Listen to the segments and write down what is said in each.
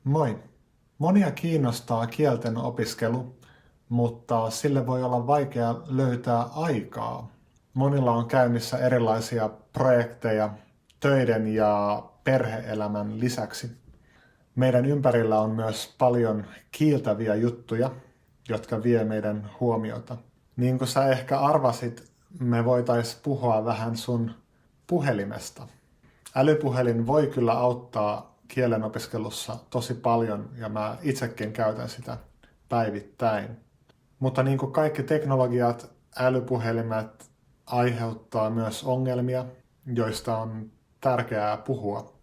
Moi! Monia kiinnostaa kielten opiskelu, mutta sille voi olla vaikea löytää aikaa. Monilla on käynnissä erilaisia projekteja töiden ja perheelämän lisäksi. Meidän ympärillä on myös paljon kiiltäviä juttuja, jotka vie meidän huomiota. Niin kuin sä ehkä arvasit, me voitais puhua vähän sun puhelimesta. Älypuhelin voi kyllä auttaa kielen opiskelussa tosi paljon ja mä itsekin käytän sitä päivittäin. Mutta niin kuin kaikki teknologiat, älypuhelimet aiheuttaa myös ongelmia, joista on tärkeää puhua.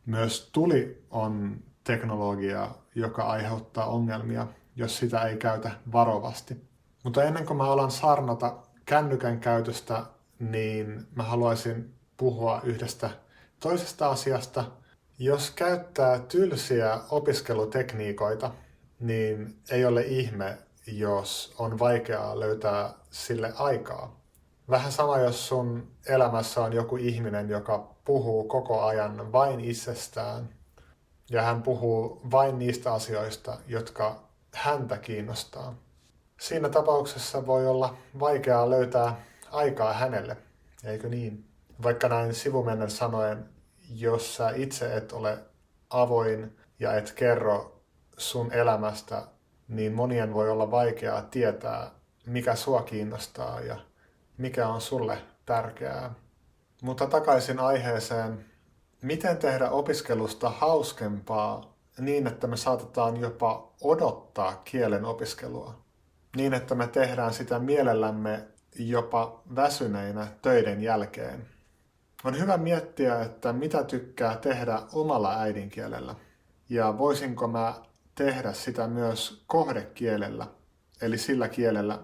Myös tuli on teknologia, joka aiheuttaa ongelmia, jos sitä ei käytä varovasti. Mutta ennen kuin mä alan saarnata kännykän käytöstä, niin mä haluaisin puhua yhdestä toisesta asiasta. Jos käyttää tylsiä opiskelutekniikoita, niin ei ole ihme, jos on vaikeaa löytää sille aikaa. Vähän sama, jos sun elämässä on joku ihminen, joka puhuu koko ajan vain itsestään, ja hän puhuu vain niistä asioista, jotka häntä kiinnostaa. Siinä tapauksessa voi olla vaikeaa löytää aikaa hänelle, eikö niin? Vaikka näin sivumennen sanoen, jos sä itse et ole avoin ja et kerro sun elämästä, niin monien voi olla vaikeaa tietää, mikä sua kiinnostaa ja mikä on sulle tärkeää. Mutta takaisin aiheeseen, miten tehdä opiskelusta hauskempaa niin, että me saatetaan jopa odottaa kielen opiskelua. Niin, että me tehdään sitä mielellämme jopa väsyneinä töiden jälkeen. On hyvä miettiä, että mitä tykkää tehdä omalla äidinkielellä. Ja voisinko mä tehdä sitä myös kohdekielellä, eli sillä kielellä,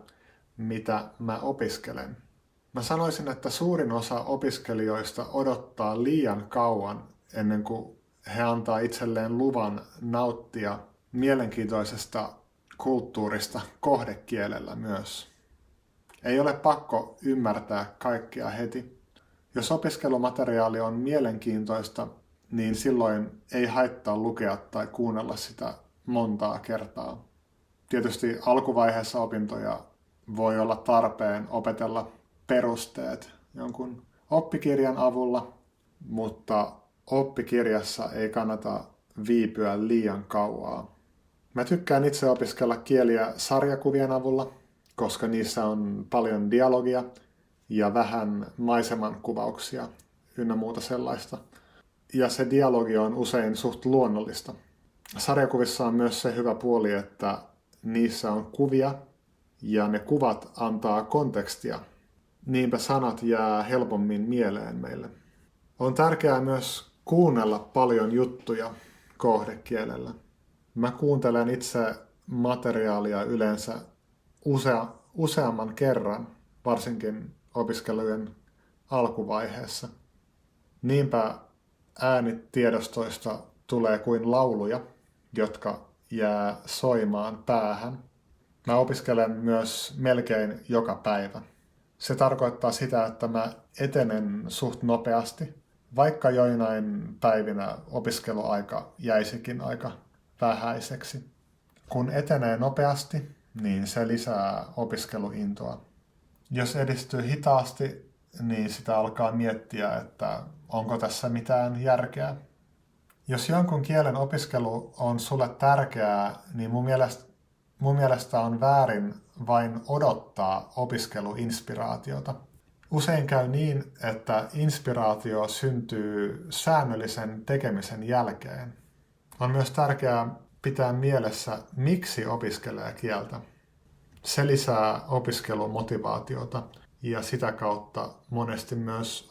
mitä mä opiskelen. Mä sanoisin, että suurin osa opiskelijoista odottaa liian kauan ennen kuin he antaa itselleen luvan nauttia mielenkiintoisesta kulttuurista kohdekielellä myös. Ei ole pakko ymmärtää kaikkea heti. Jos opiskelumateriaali on mielenkiintoista, niin silloin ei haittaa lukea tai kuunnella sitä montaa kertaa. Tietysti alkuvaiheessa opintoja voi olla tarpeen opetella perusteet jonkun oppikirjan avulla, mutta oppikirjassa ei kannata viipyä liian kauaa. Mä tykkään itse opiskella kieliä sarjakuvien avulla, koska niissä on paljon dialogia ja vähän maisemankuvauksia ynnä muuta sellaista. Ja se dialogi on usein suht luonnollista. Sarjakuvissa on myös se hyvä puoli, että niissä on kuvia ja ne kuvat antaa kontekstia. Niinpä sanat jää helpommin mieleen meille. On tärkeää myös kuunnella paljon juttuja kohdekielellä. Mä kuuntelen itse materiaalia yleensä useamman kerran, varsinkin opiskelujen alkuvaiheessa. Niinpä äänitiedostoista tulee kuin lauluja, jotka jää soimaan päähän. Mä opiskelen myös melkein joka päivä. Se tarkoittaa sitä, että mä etenen suht nopeasti, vaikka joinain päivinä opiskeluaika jäisikin aika vähäiseksi. Kun etenee nopeasti, niin se lisää opiskeluintoa. Jos edistyy hitaasti, niin sitä alkaa miettiä, että onko tässä mitään järkeä. Jos jonkun kielen opiskelu on sulle tärkeää, niin mun mielestä on väärin vain odottaa opiskeluinspiraatiota. Usein käy niin, että inspiraatio syntyy säännöllisen tekemisen jälkeen. On myös tärkeää pitää mielessä, miksi opiskelee kieltä. Se lisää opiskelumotivaatiota ja sitä kautta monesti myös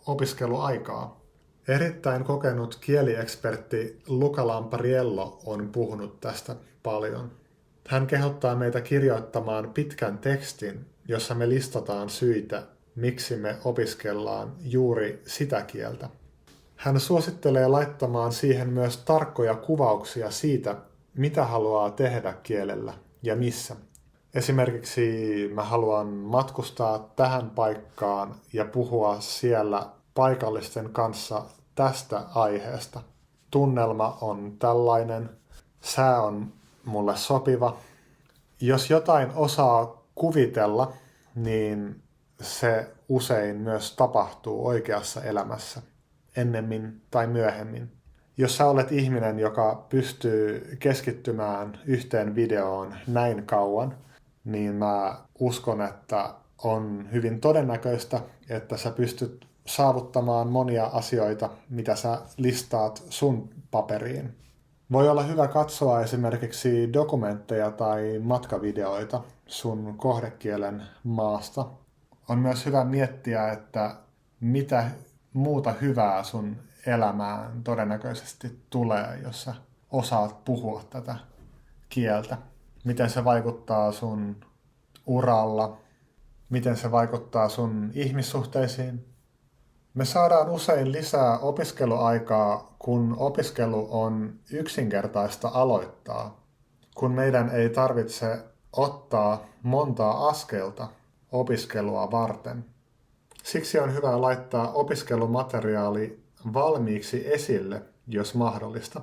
opiskeluaikaa. Erittäin kokenut kieliekspertti Luca Lampariello on puhunut tästä paljon. Hän kehottaa meitä kirjoittamaan pitkän tekstin, jossa me listataan syitä, miksi me opiskellaan juuri sitä kieltä. Hän suosittelee laittamaan siihen myös tarkkoja kuvauksia siitä, mitä haluaa tehdä kielellä ja missä. Esimerkiksi mä haluan matkustaa tähän paikkaan ja puhua siellä paikallisten kanssa tästä aiheesta. tunnelma on tällainen, sää on mulle sopiva. Jos jotain osaa kuvitella, niin se usein myös tapahtuu oikeassa elämässä, ennemmin tai myöhemmin. Jos sä olet ihminen, joka pystyy keskittymään yhteen videoon näin kauan, niin mä uskon, että on hyvin todennäköistä, että sä pystyt saavuttamaan monia asioita, mitä sä listaat sun paperiin. Voi olla hyvä katsoa esimerkiksi dokumentteja tai matkavideoita sun kohdekielen maasta. On myös hyvä miettiä, että mitä muuta hyvää sun elämään todennäköisesti tulee, jos sä osaat puhua tätä kieltä. Miten se vaikuttaa sun uralla, miten se vaikuttaa sun ihmissuhteisiin. Me saadaan usein lisää opiskeluaikaa, kun opiskelu on yksinkertaista aloittaa, kun meidän ei tarvitse ottaa montaa askelta opiskelua varten. Siksi on hyvä laittaa opiskelumateriaali valmiiksi esille, jos mahdollista.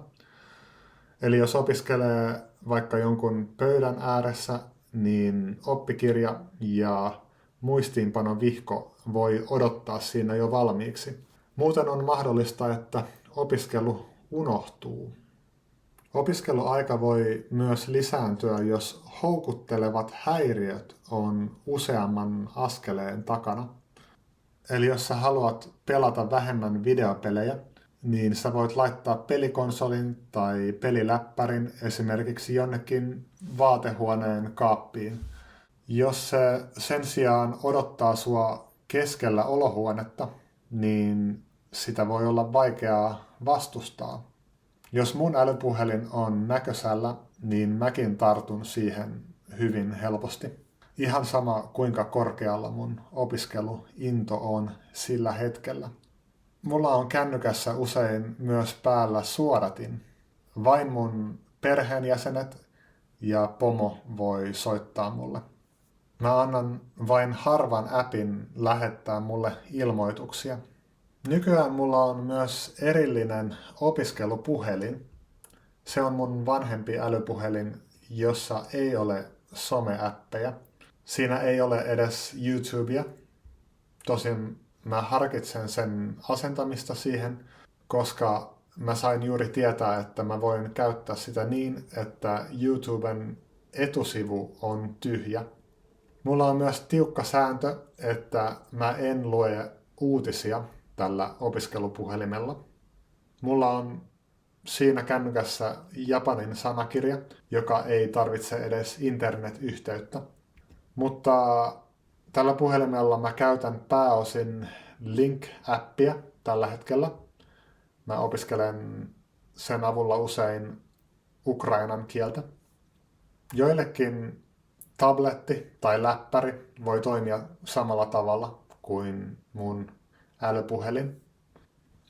Eli jos opiskelee vaikka jonkun pöydän ääressä, niin oppikirja ja muistiinpanon vihko voi odottaa siinä jo valmiiksi. Muuten on mahdollista, että opiskelu unohtuu. Opiskeluaika voi myös lisääntyä, jos houkuttelevat häiriöt on useamman askeleen takana. Eli jos sä haluat pelata vähemmän videopelejä, niin sä voit laittaa pelikonsolin tai peliläppärin esimerkiksi jonnekin vaatehuoneen kaappiin. Jos se sen sijaan odottaa sua keskellä olohuonetta, niin sitä voi olla vaikeaa vastustaa. Jos mun älypuhelin on näkösällä, niin mäkin tartun siihen hyvin helposti. Ihan sama kuinka korkealla mun opiskeluinto on sillä hetkellä. Mulla on kännykässä usein myös päällä suodatin. Vain mun perheenjäsenet ja pomo voi soittaa mulle. Mä annan vain harvan appin lähettää mulle ilmoituksia. Nykyään mulla on myös erillinen opiskelupuhelin. Se on mun vanhempi älypuhelin, jossa ei ole someäppejä. Siinä ei ole edes YouTubea. Tosin mä harkitsen sen asentamista siihen, koska mä sain juuri tietää, että mä voin käyttää sitä niin, että YouTuben etusivu on tyhjä. Mulla on myös tiukka sääntö, että mä en lue uutisia tällä opiskelupuhelimella. Mulla on siinä kännykässä japanin sanakirja, joka ei tarvitse edes internetyhteyttä. Mutta tällä puhelimella mä käytän pääosin Link-appia tällä hetkellä. Mä opiskelen sen avulla usein ukrainan kieltä. Joillekin tabletti tai läppäri voi toimia samalla tavalla kuin mun älypuhelin.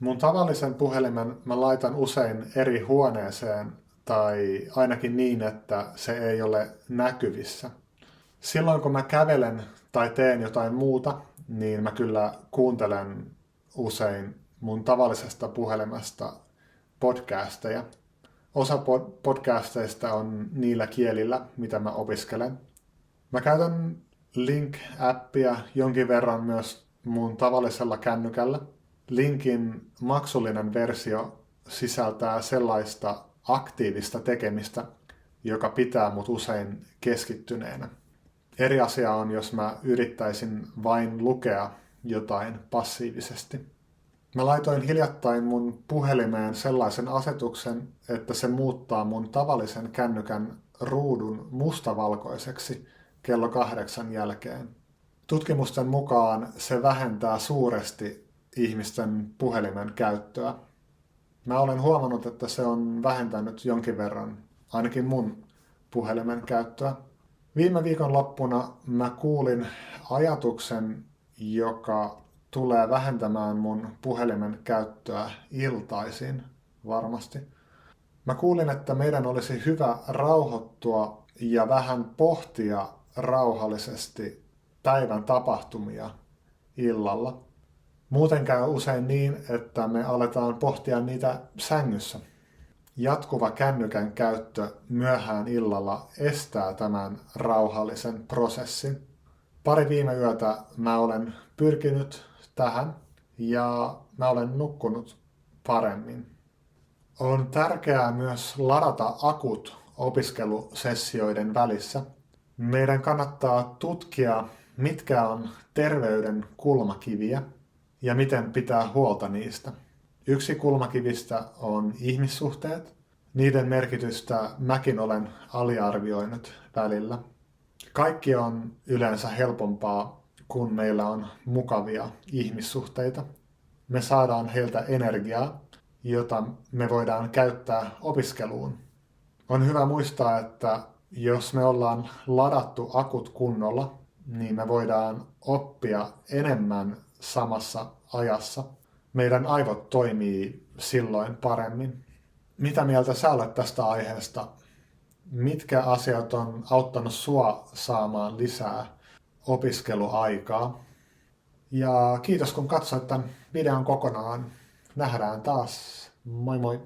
Mun tavallisen puhelimen mä laitan usein eri huoneeseen tai ainakin niin, että se ei ole näkyvissä. Silloin kun mä kävelen tai teen jotain muuta, niin mä kyllä kuuntelen usein mun tavallisesta puhelimesta podcasteja. Osa podcasteista on niillä kielillä, mitä mä opiskelen. Mä käytän Link-appia jonkin verran myös mun tavallisella kännykällä. Linkin maksullinen versio sisältää sellaista aktiivista tekemistä, joka pitää mut usein keskittyneenä. Eri asia on, jos mä yrittäisin vain lukea jotain passiivisesti. Mä laitoin hiljattain mun puhelimeen sellaisen asetuksen, että se muuttaa mun tavallisen kännykän ruudun mustavalkoiseksi kello 8 jälkeen. Tutkimusten mukaan se vähentää suuresti ihmisten puhelimen käyttöä. Mä olen huomannut, että se on vähentänyt jonkin verran, ainakin mun puhelimen käyttöä. Viime viikon loppuna mä kuulin ajatuksen, joka tulee vähentämään mun puhelimen käyttöä iltaisin varmasti. Mä kuulin, että meidän olisi hyvä rauhoittua ja vähän pohtia rauhallisesti päivän tapahtumia illalla. Muuten käy usein niin, että me aletaan pohtia niitä sängyssä Jatkuva kännykän käyttö myöhään illalla estää tämän rauhallisen prosessin. Pari viime yötä mä olen pyrkinyt tähän ja mä olen nukkunut paremmin. On tärkeää myös ladata akut opiskelusessioiden välissä. Meidän kannattaa tutkia, mitkä on terveyden kulmakiviä ja miten pitää huolta niistä. Yksi kulmakivistä on ihmissuhteet. Niiden merkitystä mäkin olen aliarvioinut välillä. Kaikki on yleensä helpompaa, kun meillä on mukavia ihmissuhteita. Me saadaan heiltä energiaa, jota me voidaan käyttää opiskeluun. On hyvä muistaa, että jos me ollaan ladattu akut kunnolla, niin me voidaan oppia enemmän samassa ajassa. Meidän aivot toimii silloin paremmin. Mitä mieltä sä olet tästä aiheesta? Mitkä asiat on auttanut sua saamaan lisää opiskeluaikaa? Ja kiitos kun katsoit tämän videon kokonaan. Nähdään taas. Moi moi!